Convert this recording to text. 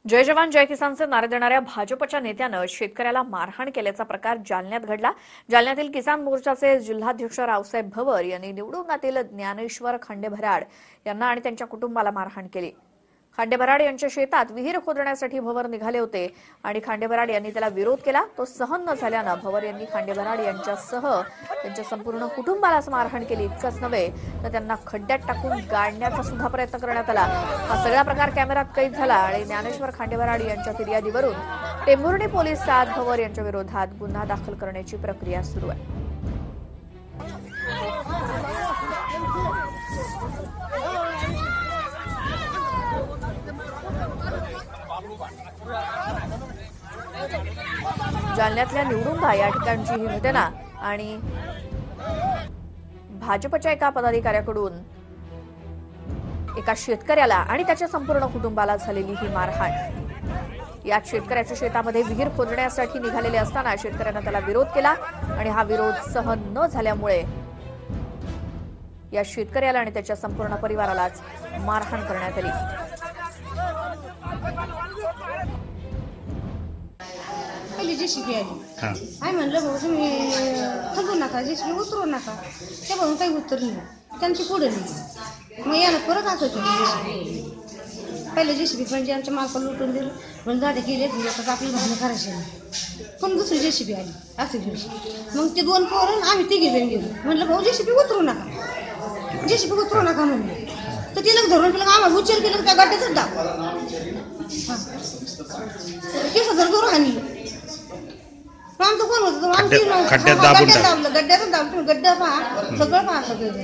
जय जवान जय किसानचे नारे देणाऱ्या भाजपच्या नेत्यानं शेतकऱ्याला मारहाण केल्याचा प्रकार जालन्यात घडला। जालन्यातील किसान मोर्चाचे जिल्हाध्यक्ष रावसाहेब भवर यांनी निवडणुकीतील ज्ञानेश्वर खांडेभराड यांना आणि त्यांच्या कुटुंबाला मारहाण केली। खांडेभराड यांच्या शेतात विहीर खोदण्यासाठी भवर निघाले होते आणि खांडेभराड यांनी त्याला विरोध केला। तो सहन न झाल्यानं भवर यांनी खांडेभराड यांच्यासह त्यांच्या संपूर्ण कुटुंबालाच मारहाण केली। इतकंच नव्हे तर त्यांना खड्ड्यात टाकून गाडण्याचा सुद्धा प्रयत्न करण्यात आला। हा सगळा प्रकार कॅमेऱ्यात कैद झाला आणि ज्ञानेश्वर खांडेभराड यांच्या फिर्यादीवरून टेंभुर्णी पोलिसात भवर यांच्या विरोधात गुन्हा दाखल करण्याची प्रक्रिया सुरू आहे। जालन्यातल्या निवडुंगा या ठिकाणची ही घटना आणि भाजपच्या एका पदाधिकाऱ्याकडून एका शेतकऱ्याला आणि त्याच्या संपूर्ण कुटुंबाला झालेली ही मारहाण। यात शेतकऱ्याच्या शेतामध्ये विहीर खोदण्यासाठी निघालेले असताना शेतकऱ्याने त्याला विरोध केला आणि हा विरोध सहन न झाल्यामुळे या शेतकऱ्याला आणि त्याच्या संपूर्ण परिवारालाच मारहाण करण्यात आली। पहले जेसीबी आली आई म्हणलं भाऊ तुम्ही खंदू नका, जेसीबी उतरू नका। ते भाऊ काही उतरली नाही, त्यांची पुढे नाही। मग याला परत असं केलं। पहिले जेसीबी म्हणजे आमच्या मालकाला लुटून दिलं, म्हणून गाडी गेले आता आपली भांडणं करायची नाही। पण दुसरी जेसीबी आली असं घेऊन मग ते दोन पोरं आम्ही तिघी जण गेलो। म्हणलं भाऊ जेसीबी उतरू नका, जेसीबी उतरू नका म्हणलं। तर तिला धरून तिला आम्हाला उचल केलं त्या गड्ड्यातच दाब केस धरून आणली। आमचं कोण होतं गड्ड्यात दाबलं, गड्ड्यातच दाबलं, गड्डा पहा सगळं पहा सगळं।